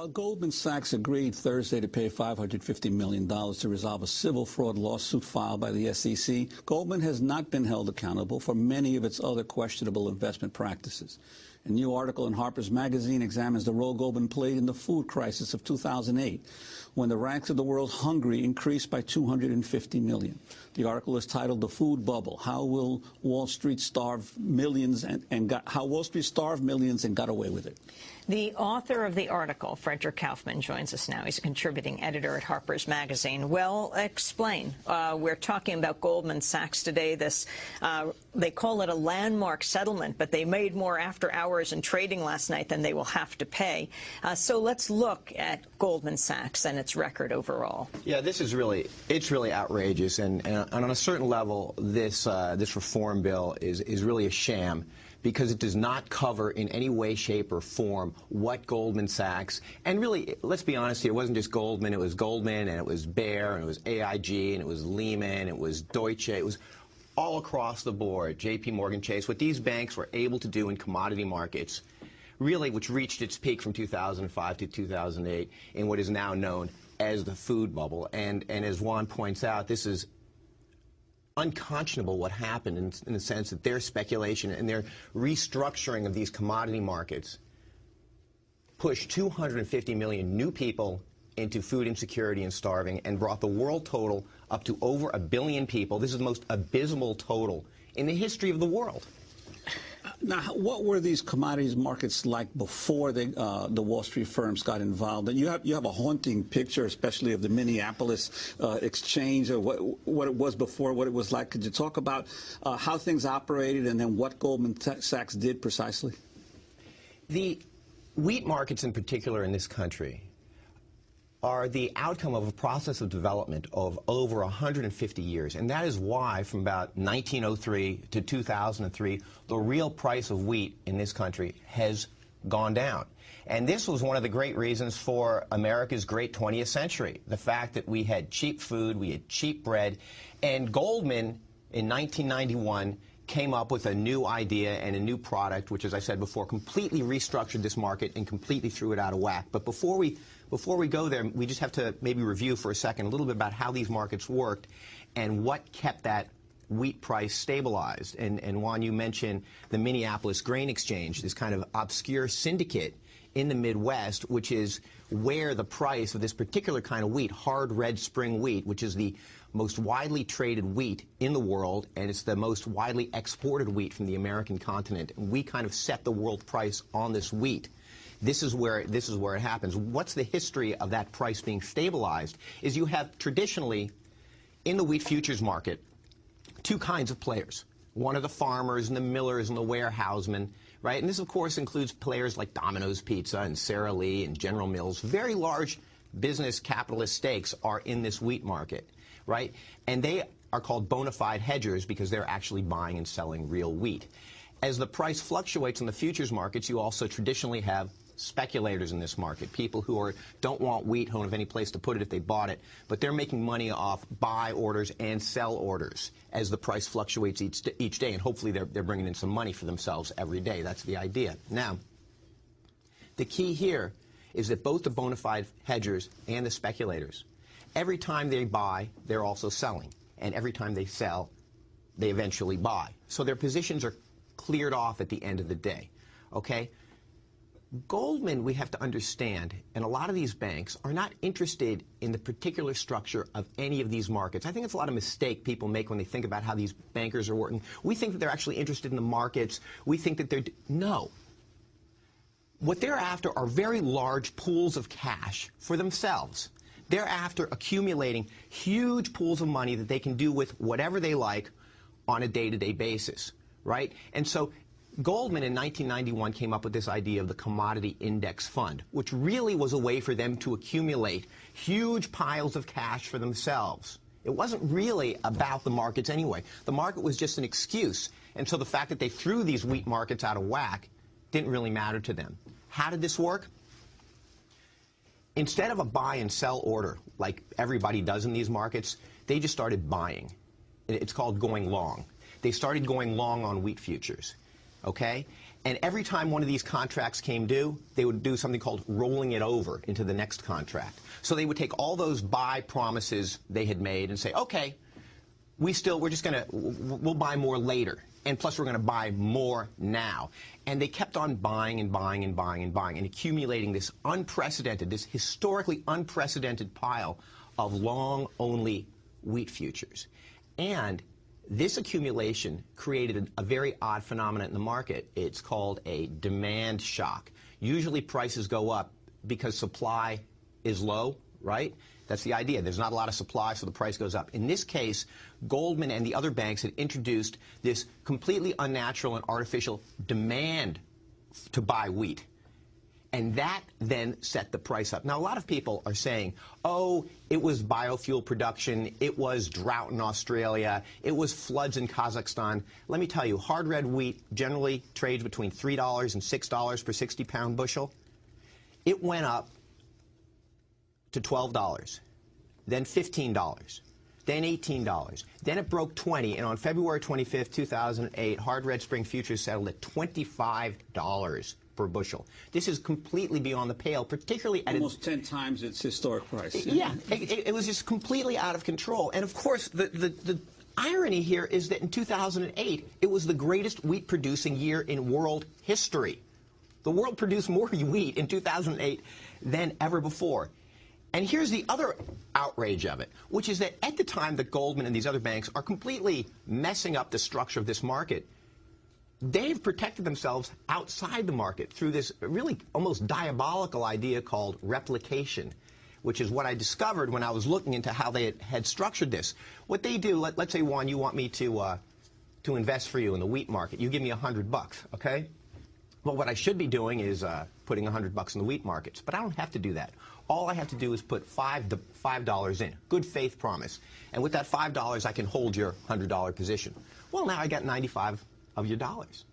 Goldman Sachs agreed Thursday to pay $550 million to resolve a civil fraud lawsuit filed by the SEC. Goldman has not been held accountable for many of its other questionable investment practices. A new article in Harper's Magazine examines the role Goldman played in the food crisis of 2008, when the ranks of the world's hungry increased by 250 million. The article is titled "The Food Bubble: How Wall Street Starved Millions and Got Away with It." The author of the article, Frederick Kaufman, joins us now. He's a contributing editor at Harper's Magazine. Well, explain. We're talking about Goldman Sachs today. This, they call it a landmark settlement, but they made more after hours and trading last night than they will have to pay. So let's look at Goldman Sachs and its record overall. Yeah, this is really, it's really outrageous. And on a certain level, this reform bill is really a sham, because it does not cover in any way, shape, or form what Goldman Sachs, and really, let's be honest here, it wasn't just Goldman, it was Goldman, and it was Bayer, and it was AIG, and it was Lehman, it was Deutsche, it was all across the board, JP Morgan Chase, what these banks were able to do in commodity markets, really, which reached its peak from 2005 to 2008 in what is now known as the food bubble. And as Juan points out, this is unconscionable what happened in the sense that their speculation and their restructuring of these commodity markets pushed 250 million new people into food insecurity and starving and brought the world total up to over 1 billion people. This is the most abysmal total in the history of the world. Now, what were these commodities markets like before the Wall Street firms got involved? And you have a haunting picture, especially of the Minneapolis exchange, or what it was before, what it was like. Could you talk about how things operated and then what Goldman Sachs did precisely? The wheat markets in particular in this country are the outcome of a process of development of over 150 years. And that is why, from about 1903 to 2003, the real price of wheat in this country has gone down. And this was one of the great reasons for America's great 20th century, the fact that we had cheap food, we had cheap bread, and Goldman in 1991 came up with a new idea and a new product, which, as I said before, completely restructured this market and completely threw it out of whack. But before we go there, we just have to maybe review for a second a little bit about how these markets worked and what kept that wheat price stabilized. And Juan, you mentioned the Minneapolis Grain Exchange, this kind of obscure syndicate in the Midwest, which is where the price of this particular kind of wheat, hard red spring wheat, which is the most widely traded wheat in the world, and it's the most widely exported wheat from the American continent. And we kind of set the world price on this wheat. This is where it happens. What's the history of that price being stabilized is you have traditionally in the wheat futures market two kinds of players. One are the farmers and the millers and the warehousemen, right? And this, of course, includes players like Domino's Pizza and Sara Lee and General Mills. Very large business capitalist stakes are in this wheat market, right? And they are called bona fide hedgers because they're actually buying and selling real wheat. As the price fluctuates in the futures markets, you also traditionally have speculators in this market, people who don't want wheat, don't have any place to put it if they bought it, but they're making money off buy orders and sell orders as the price fluctuates each day, and hopefully they're bringing in some money for themselves every day. That's the idea. Now, the key here is that both the bona fide hedgers and the speculators, every time they buy, they're also selling, and every time they sell, they eventually buy. So their positions are cleared off at the end of the day, okay? Goldman, we have to understand, and a lot of these banks are not interested in the particular structure of any of these markets. I think it's a lot of mistake people make when they think about how these bankers are working. We think that they're actually interested in the markets. We think that they're... No. What they're after are very large pools of cash for themselves. They're after accumulating huge pools of money that they can do with whatever they like on a day-to-day basis, right? And so Goldman in 1991 came up with this idea of the Commodity Index Fund, which really was a way for them to accumulate huge piles of cash for themselves. It wasn't really about the markets anyway. The market was just an excuse. And so the fact that they threw these wheat markets out of whack didn't really matter to them. How did this work? Instead of a buy and sell order like everybody does in these markets, they just started buying. It's called going long. They started going long on wheat futures. Okay? And every time one of these contracts came due, they would do something called rolling it over into the next contract. So they would take all those buy promises they had made and say, okay, we'll buy more later. And plus we're going to buy more now. And they kept on buying and buying and buying and buying and accumulating this unprecedented, this historically unprecedented pile of long-only wheat futures. And this accumulation created a very odd phenomenon in the market. It's called a demand shock. Usually prices go up because supply is low, right? That's the idea. There's not a lot of supply, so the price goes up. In this case, Goldman and the other banks had introduced this completely unnatural and artificial demand to buy wheat. And that then set the price up. Now, a lot of people are saying, oh, it was biofuel production, it was drought in Australia, it was floods in Kazakhstan. Let me tell you, hard red wheat generally trades between $3 and $6 per 60-pound bushel. It went up to $12, then $15, then $18. Then it broke 20, and on February 25th, 2008, hard red spring futures settled at $25 per bushel. This is completely beyond the pale, particularly at almost 10 times its historic price. Yeah, it was just completely out of control. And of course, the irony here is that in 2008, it was the greatest wheat-producing year in world history. The world produced more wheat in 2008 than ever before. And here's the other outrage of it, which is that at the time that Goldman and these other banks are completely messing up the structure of this market, they've protected themselves outside the market through this really almost diabolical idea called replication, which is what I discovered when I was looking into how they had structured this. What they do, let's say, Juan, you want me to invest for you in the wheat market. You give me $100, okay? Well, what I should be doing is putting $100 in the wheat markets, but I don't have to do that. All I have to do is put $5 in, good faith promise. And with that $5, I can hold your $100 position. Well, now I got 95 of your dollars.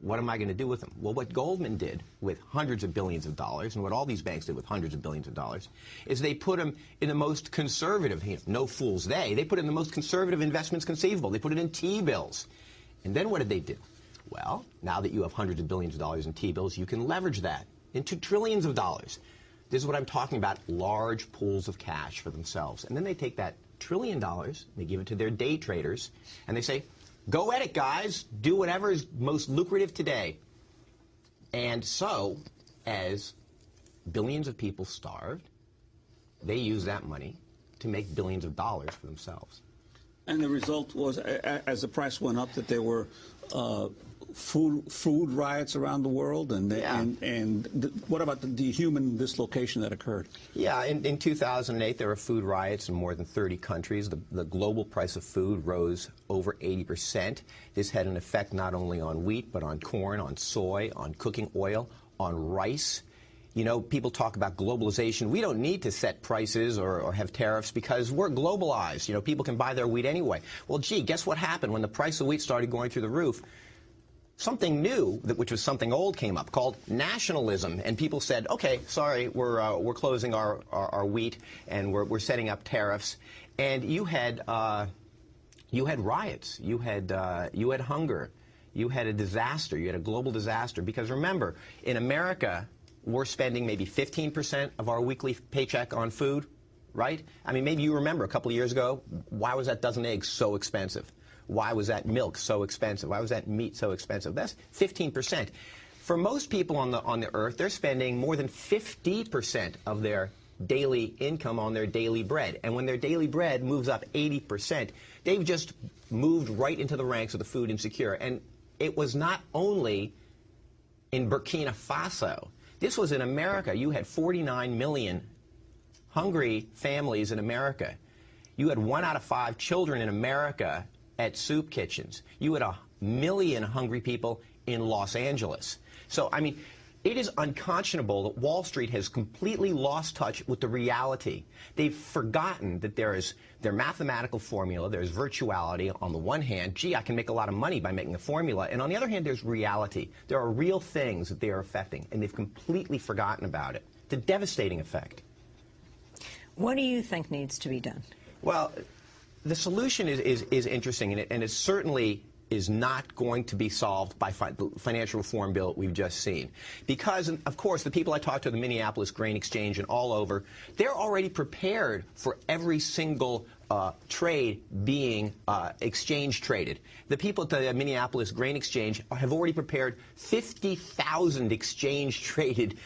What am I going to do with them? Well, what Goldman did with hundreds of billions of dollars, and what all these banks did with hundreds of billions of dollars, is they put them in the most conservative, no fools they put it in the most conservative investments conceivable. They put it in T-bills. And then what did they do? Well, now that you have hundreds of billions of dollars in T-bills, you can leverage that into trillions of dollars. This is what I'm talking about, large pools of cash for themselves. And then they take that $1 trillion, they give it to their day traders, and they say, go at it, guys. Do whatever is most lucrative today. And so, as billions of people starved, they use that money to make billions of dollars for themselves. And the result was, as the price went up, that there were food riots around the world, and what about the human dislocation that occurred? Yeah, in 2008 there were food riots in more than 30 countries. The global price of food rose over 80%. This had an effect not only on wheat, but on corn, on soy, on cooking oil, on rice. You know, people talk about globalization. We don't need to set prices or have tariffs because we're globalized. You know, people can buy their wheat anyway. Well, gee, guess what happened when the price of wheat started going through the roof? Something new, which was something old, came up called nationalism, and people said, "Okay, sorry, we're closing our wheat and we're setting up tariffs." And you had riots, you had hunger, you had a disaster, you had a global disaster. Because remember, in America, we're spending maybe 15% of our weekly paycheck on food, right? I mean, maybe you remember a couple of years ago, why was that dozen eggs so expensive? Why was that milk so expensive? Why was that meat so expensive? That's 15%. For most people on the earth, they're spending more than 50% of their daily income on their daily bread. And when their daily bread moves up 80%, they've just moved right into the ranks of the food insecure. And it was not only in Burkina Faso. This was in America. You had 49 million hungry families in America. You had 1 out of 5 children in America at soup kitchens. You had 1 million hungry people in Los Angeles. So, I mean, it is unconscionable that Wall Street has completely lost touch with the reality. They've forgotten that there is their mathematical formula, there's virtuality on the one hand. Gee, I can make a lot of money by making a formula. And on the other hand, there's reality. There are real things that they are affecting, and they've completely forgotten about it. It's a devastating effect. What do you think needs to be done? Well, the solution is interesting, and it's certainly is not going to be solved by the financial reform bill we've just seen. Because, of course, the people I talked to at the Minneapolis Grain Exchange and all over, they're already prepared for every single trade being exchange traded. The people at the Minneapolis Grain Exchange have already prepared 50,000 exchange traded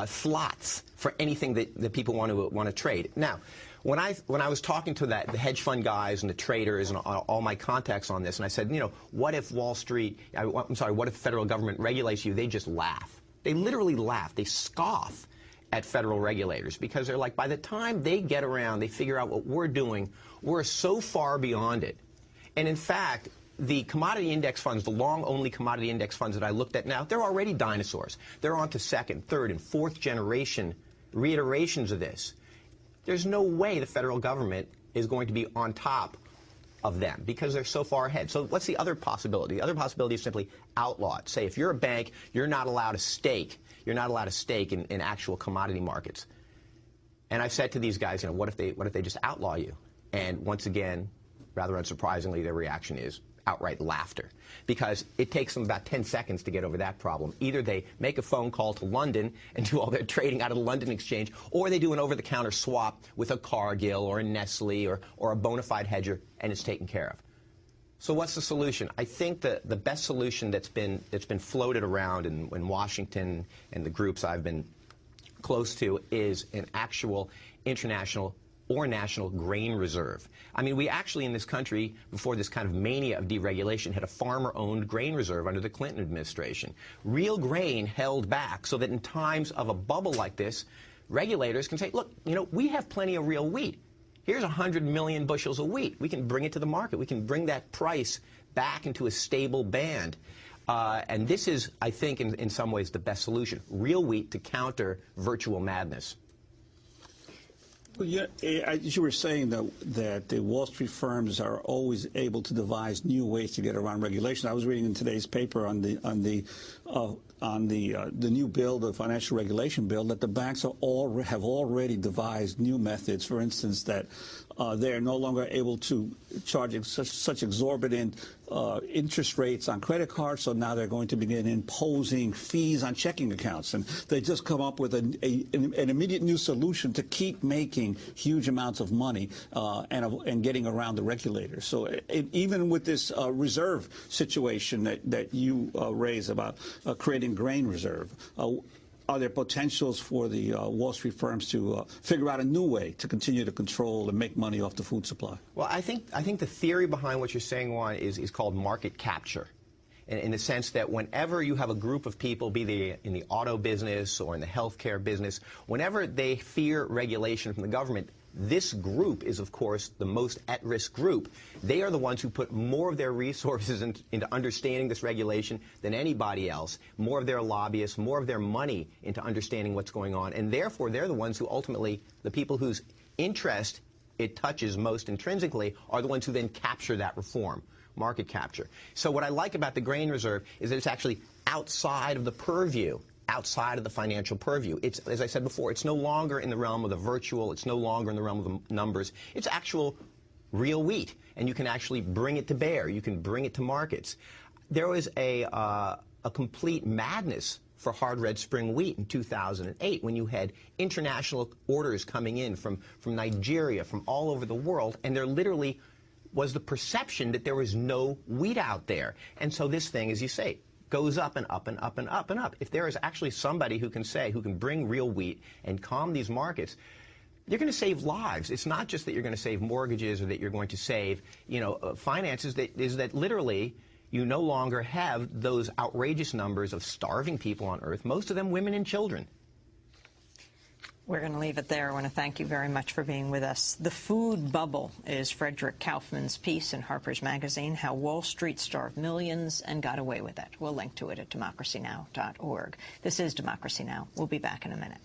slots for anything that people want to trade. Now, when I was talking to the hedge fund guys and the traders and all my contacts on this, and I said, you know, what if what if the federal government regulates you? They just laugh. They literally laugh. They scoff at federal regulators because they're like, by the time they get around, they figure out what we're doing, we're so far beyond it. And in fact, the commodity index funds, the long-only commodity index funds that I looked at now, they're already dinosaurs. They're on to second, third, and fourth generation reiterations of this. There's no way the federal government is going to be on top of them because they're so far ahead. So what's the other possibility? The other possibility is simply outlaw it. Say if you're a bank, you're not allowed to stake. You're not allowed to stake in actual commodity markets. And I've said to these guys, you know, what if they just outlaw you? And once again, rather unsurprisingly, their reaction is outright laughter, because it takes them about 10 seconds to get over that problem. Either they make a phone call to London and do all their trading out of the London exchange, or they do an over-the-counter swap with a Cargill or a Nestle or a bona fide hedger, and it's taken care of. So what's the solution? I think the best solution that's been floated around in Washington and the groups I've been close to is an actual international or national grain reserve. I mean, we actually in this country, before this kind of mania of deregulation, had a farmer-owned grain reserve under the Clinton administration. Real grain held back so that in times of a bubble like this, regulators can say, look, you know, we have plenty of real wheat. Here's 100 million bushels of wheat. We can bring it to the market. We can bring that price back into a stable band. And this is, I think, in some ways the best solution. Real wheat to counter virtual madness. Well, yeah, as you were saying that the Wall Street firms are always able to devise new ways to get around regulation. I was reading in today's paper on the new bill, the financial regulation bill, that the banks have already devised new methods. For instance, that they are no longer able to charge such exorbitant interest rates on credit cards, so now they're going to begin imposing fees on checking accounts. And they just come up with an immediate new solution to keep making huge amounts of money and getting around the regulators. So even with this reserve situation that you raise about creating grain reserve, are there potentials for the Wall Street firms to figure out a new way to continue to control and make money off the food supply? Well, I think the theory behind what you're saying, Juan, is called market capture. In the sense that whenever you have a group of people, be they in the auto business or in the healthcare business, whenever they fear regulation from the government, this group is, of course, the most at-risk group. They are the ones who put more of their resources into understanding this regulation than anybody else, more of their lobbyists, more of their money into understanding what's going on, and therefore they're the ones who ultimately, the people whose interest it touches most intrinsically, are the ones who then capture that reform, market capture. So what I like about the grain reserve is that it's actually outside of the purview, outside of the financial purview. It's, as I said before, it's no longer in the realm of the virtual, it's no longer in the realm of the numbers. It's actual real wheat, and you can actually bring it to bear. You can bring it to markets. There was a complete madness for hard red spring wheat in 2008 when you had international orders coming in from Nigeria, from all over the world, and there literally was the perception that there was no wheat out there. And so this thing, as you say, goes up and up and up and up and up. If there is actually somebody who can bring real wheat and calm these markets, you're going to save lives. It's not just that you're going to save mortgages or that you're going to save, finances. That literally you no longer have those outrageous numbers of starving people on Earth, most of them women and children. We're going to leave it there. I want to thank you very much for being with us. The Food Bubble is Frederick Kaufman's piece in Harper's Magazine, How Wall Street Starved Millions and Got Away with It. We'll link to it at democracynow.org. This is Democracy Now! We'll be back in a minute.